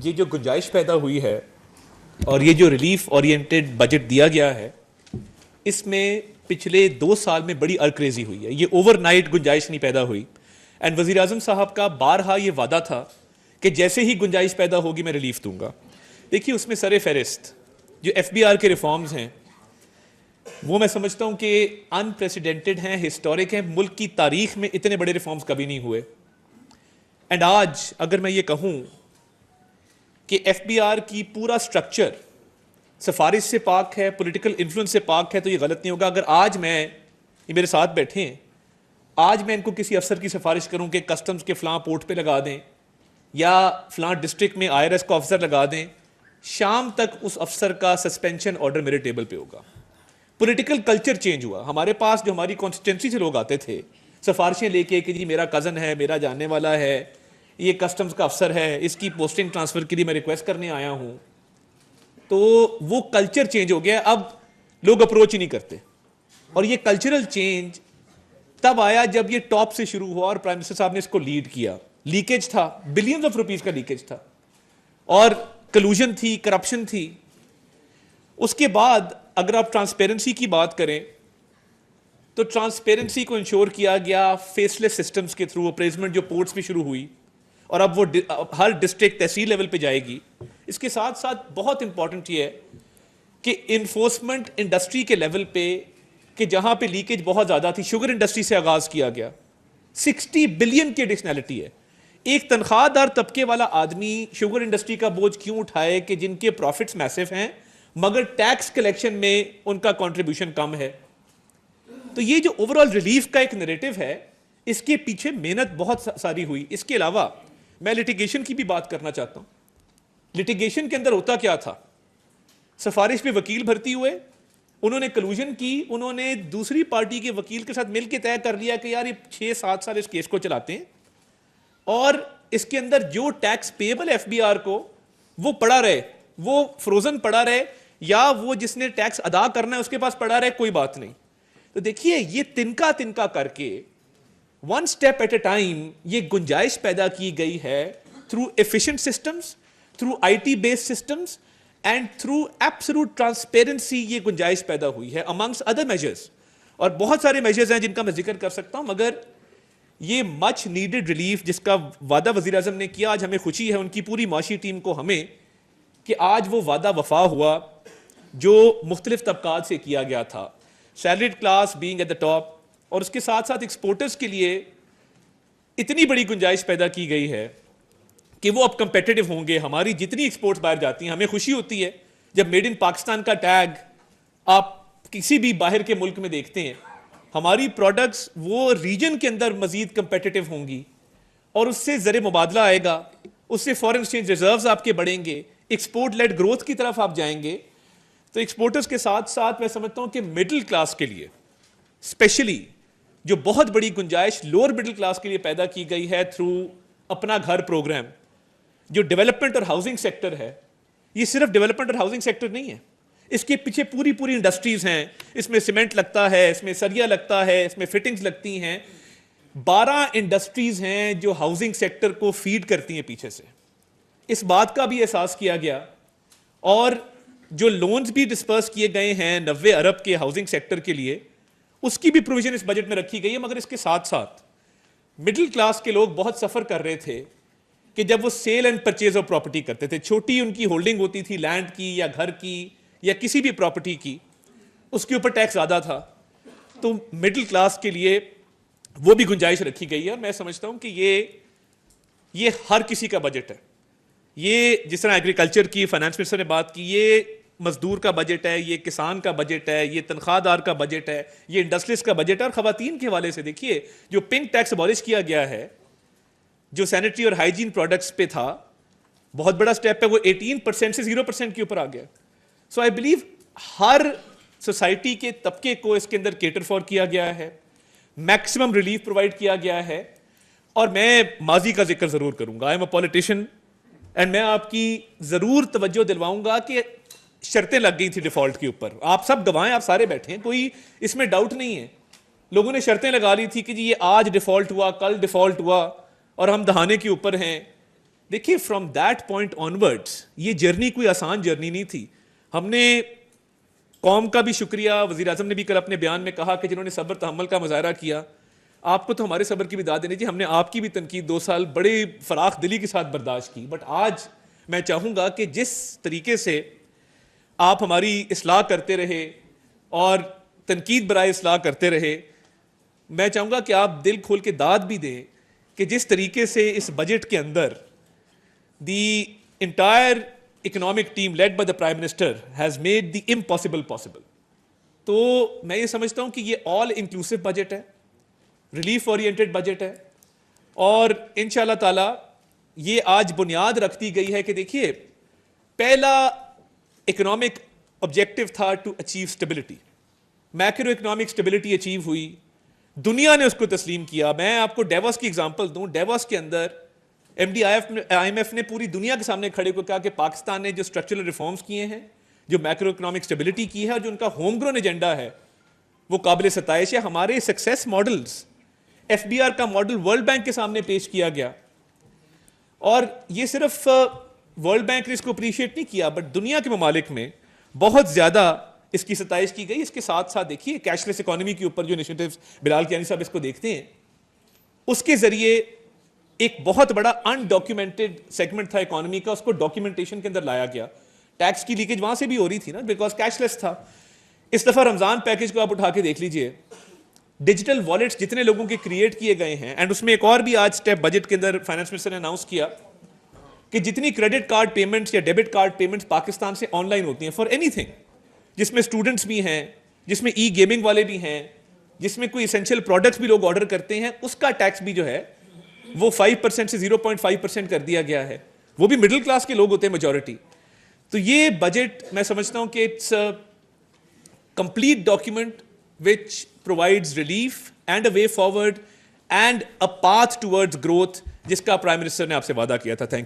ये जो गुंजाइश पैदा हुई है और ये जो रिलीफ ओरिएंटेड बजट दिया गया है, इसमें पिछले 2 साल में बड़ी अरक्रेजी हुई है। ये ओवरनाइट गुंजाइश नहीं पैदा हुई। एंड वजीर आजम साहब का बारहा ये वादा था कि जैसे ही गुंजाइश पैदा होगी मैं रिलीफ दूंगा। देखिए, उसमें सरे फहरिस्त जो FBR के रिफॉर्म्स हैं वो मैं समझता हूं कि अनप्रेसिडेंटेड हैं, हिस्टोरिक हैं। मुल्क की तारीख में इतने बड़े रिफॉर्म्स कभी नहीं हुए। एंड आज अगर मैं ये कहूं कि FBR की पूरा स्ट्रक्चर सिफारिश से पाक है, पॉलिटिकल इन्फ्लुएंस से पाक है, तो ये गलत नहीं होगा। अगर आज ये मेरे साथ बैठे हैं, आज मैं इनको किसी अफसर की सिफारिश करूं कि कस्टम्स के फलां पोर्ट पे लगा दें या फलां डिस्ट्रिक्ट में IRS का ऑफिसर लगा दें, शाम तक उस अफसर का सस्पेंशन ऑर्डर मेरे टेबल पे होगा। पॉलिटिकल कल्चर चेंज हुआ। हमारे पास जो हमारी कॉन्स्टिट्यूंसी से लोग आते थे सिफारिशें लेके कि जी मेरा कज़न है, मेरा जानने वाला है, ये कस्टम्स का अफसर है, इसकी पोस्टिंग ट्रांसफर के लिए मैं रिक्वेस्ट करने आया हूं, तो वो कल्चर चेंज हो गया। अब लोग अप्रोच ही नहीं करते। और ये कल्चरल चेंज तब आया जब ये टॉप से शुरू हुआ और प्राइम मिनिस्टर साहब ने इसको लीड किया। लीकेज था, बिलियंस ऑफ रुपीस का लीकेज था और कलूजन थी, करप्शन थी। उसके बाद अगर आप ट्रांसपेरेंसी की बात करें तो ट्रांसपेरेंसी को इंश्योर किया गया फेसलेस सिस्टम्स के थ्रू। अप्रेजमेंट जो पोर्ट्स पे शुरू हुई और अब वो हर डिस्ट्रिक्ट तहसील लेवल पे जाएगी। इसके साथ साथ बहुत इंपॉर्टेंट ये है कि इन्फोर्समेंट इंडस्ट्री के लेवल पे कि जहां पे लीकेज बहुत ज्यादा थी, शुगर इंडस्ट्री से आगाज किया गया। 60 बिलियन की एडिशनैलिटी है। एक तनख्वाहदार तबके वाला आदमी शुगर इंडस्ट्री का बोझ क्यों उठाए कि जिनके प्रॉफिट्स मैसिव हैं मगर टैक्स कलेक्शन में उनका कंट्रीब्यूशन कम है। तो ये जो ओवरऑल रिलीफ का एक नैरेटिव है, इसके पीछे मेहनत बहुत सारी हुई। इसके अलावा मैं लिटिगेशन की भी बात करना चाहता हूं। लिटिगेशन के अंदर होता क्या था? सिफारिश पे वकील भर्ती हुए, उन्होंने कलूजन की, उन्होंने दूसरी पार्टी के वकील के साथ मिलकर तय कर लिया कि यार ये 6-7 साल इस केस को चलाते हैं और इसके अंदर जो टैक्स पेएबल FBR को वो पड़ा रहे, वो फ्रोजन पड़ा रहे, या वो जिसने टैक्स अदा करना है उसके पास पड़ा रहे, कोई बात नहीं। तो देखिए, ये तिनका तिनका करके one step at A time ये गुंजाइश पैदा की गई है through efficient systems, through IT based systems and through absolute transparency. ये गुंजाइश पैदा हुई है अमंग्स अदर मेजर्स। और बहुत सारे मेजर्स हैं जिनका मैं जिक्र कर सकता हूं, मगर ये मच नीडेड रिलीफ जिसका वादा वजीर आजम ने किया, आज हमें खुशी है उनकी पूरी माशी टीम को हमें कि आज वो वादा वफा हुआ जो मुख्तलिफ तबकात से किया गया था। Salaried class being at the top, और उसके साथ साथ एक्सपोर्टर्स के लिए इतनी बड़ी गुंजाइश पैदा की गई है कि वो अब कंपेटिटिव होंगे। हमारी जितनी एक्सपोर्ट्स बाहर जाती हैं, हमें खुशी होती है जब मेड इन पाकिस्तान का टैग आप किसी भी बाहर के मुल्क में देखते हैं। हमारी प्रोडक्ट्स वो रीजन के अंदर मजीद कंपेटिटिव होंगी और उससे ज़र मुबादला आएगा, उससे फॉरेन एक्सचेंज रिजर्व्स आपके बढ़ेंगे, एक्सपोर्ट लेड ग्रोथ की तरफ आप जाएंगे। तो एक्सपोर्टर्स के साथ साथ मैं समझता हूं कि मिडिल क्लास के लिए स्पेशली जो बहुत बड़ी गुंजाइश लोअर मिडिल क्लास के लिए पैदा की गई है थ्रू अपना घर प्रोग्राम। जो डेवलपमेंट और हाउसिंग सेक्टर है, ये सिर्फ डेवलपमेंट और हाउसिंग सेक्टर नहीं है, इसके पीछे पूरी पूरी इंडस्ट्रीज हैं। इसमें सीमेंट लगता है, इसमें सरिया लगता है, इसमें फिटिंग्स लगती हैं। 12 इंडस्ट्रीज हैं जो हाउसिंग सेक्टर को फीड करती हैं पीछे से। इस बात का भी एहसास किया गया और जो लोन्स भी डिस्पर्स किए गए हैं 90 अरब के हाउसिंग सेक्टर के लिए, उसकी भी प्रोविजन इस बजट में रखी गई है। मगर इसके साथ साथ मिडिल क्लास के लोग बहुत सफर कर रहे थे कि जब वो sale and purchase of property करते थे, छोटी उनकी होल्डिंग होती थी लैंड की या घर की या किसी भी प्रॉपर्टी की, उसके ऊपर टैक्स ज़्यादा था। तो मिडिल क्लास के लिए वो भी गुंजाइश रखी गई है। और मैं समझता हूं कि ये हर किसी का बजट है। ये जिस तरह एग्रीकल्चर की फाइनेंस मिनिस्टर ने बात की, ये मजदूर का बजट है, ये किसान का बजट है, ये तनख्वाहदार का बजट है, ये इंडस्ट्रियलिस्ट का बजट है। और खवातीन के हवाले से देखिए, जो पिंक टैक्स अबॉलिश किया गया है, जो सैनिटरी और हाइजीन प्रोडक्ट्स पे था, बहुत बड़ा स्टेप है। वो 18% से 0% के ऊपर आ गया। सो आई बिलीव हर सोसाइटी के तबके को इसके अंदर केटर फॉर किया गया है, मैक्सिमम रिलीफ प्रोवाइड किया गया है। और मैं माजी का जिक्र जरूर करूंगा, I am a politician, and मैं आपकी जरूर तवज्जो दिलवाऊंगा कि शर्तें लग गई थी डिफॉल्ट के ऊपर। आप सब गवाएं, आप सारे बैठे हैं, कोई इसमें डाउट नहीं है। लोगों ने शर्तें लगा ली थी कि जी ये आज डिफॉल्ट हुआ, कल डिफॉल्ट हुआ और हम दहाने के ऊपर हैं। देखिए, फ्रॉम दैट पॉइंट ऑनवर्ड्स ये जर्नी कोई आसान जर्नी नहीं थी। हमने कौम का भी शुक्रिया, वज़ीर आज़म ने भी कल अपने बयान में कहा कि जिन्होंने सब्र तहम्मुल का मुजाहरा किया, आपको तो हमारे सब्र की भी दाद देनी चाहिए। हमने आपकी भी तनकीद 2 साल बड़े फराख दिली के साथ बर्दाश्त की, बट आज मैं चाहूँगा कि जिस तरीके से आप हमारी इस्लाह करते रहे और तनकीद बराए इस्लाह करते रहे, मैं चाहूँगा कि आप दिल खोल के दाद भी दें कि जिस तरीके से इस बजट के अंदर the entire economic team led by the prime minister has made the impossible possible. तो मैं ये समझता हूँ कि ये ऑल इंक्लूसिव बजट है, रिलीफ ओरिएंटेड बजट है, और इंशाल्लाह ताला ये आज बुनियाद रख दी गई है कि देखिए, पहला इकोनॉमिक ऑब्जेक्टिव था to achieve stability, macro economic stability achieve हुई, दुनिया ने उसको तस्लीम किया। मैं आपको डेवोस की एग्जांपल दूं, डेवोस के अंदर एमडी आईएमएफ ने पूरी दुनिया के सामने खड़े होकर कहा कि पाकिस्तान ने जो स्ट्रक्चरल रिफॉर्म्स किए हैं, जो मैक्रो इकोनॉमिक स्टेबिलिटी की है और जो उनका होम ग्रोन एजेंडा है, वो काबिल सताइश है। हमारे सक्सेस मॉडल्स, एफबीआर का मॉडल वर्ल्ड बैंक के सामने पेश किया गया, और ये सिर्फ वर्ल्ड बैंक ने इसको अप्रिशिएट नहीं किया, बट दुनिया के ममालिक में बहुत ज्यादा इसकी सताइश की गई। इसके साथ साथ देखिए, कैशलेस इकोनॉमी के ऊपर जो इनिशिएटिव्स बिलाल कियानी साहब इसको देखते हैं, उसके जरिए एक बहुत बड़ा अनडॉक्यूमेंटेड सेगमेंट था इकोनॉमी का, उसको डॉक्यूमेंटेशन के अंदर लाया गया। टैक्स की लीकेज वहां से भी हो रही थी ना, बिकॉज कैशलेस था। इस दफा रमजान पैकेज को आप उठा के देख लीजिए, डिजिटल वॉलेट्स जितने लोगों के क्रिएट किए गए हैं, एंड उसमें एक और भी आज स्टेप बजट के अंदर फाइनेंस मिनिस्टर ने अनाउंस किया कि जितनी क्रेडिट कार्ड पेमेंट्स या डेबिट कार्ड पेमेंट्स पाकिस्तान से ऑनलाइन होती हैं फॉर एनीथिंग, जिसमें स्टूडेंट्स भी हैं, जिसमें ई गेमिंग वाले भी हैं, जिसमें कोई एसेंशियल प्रोडक्ट्स भी लोग ऑर्डर करते हैं, उसका टैक्स भी जो है वो 5% से 0.5% कर दिया गया है। वो भी मिडिल क्लास के लोग होते हैं मेजॉरिटी। तो ये बजट मैं समझता हूं कि it's a complete document which provides relief and a way forward and a path towards growth, जिसका प्राइम मिनिस्टर ने आपसे वादा किया था। थैंक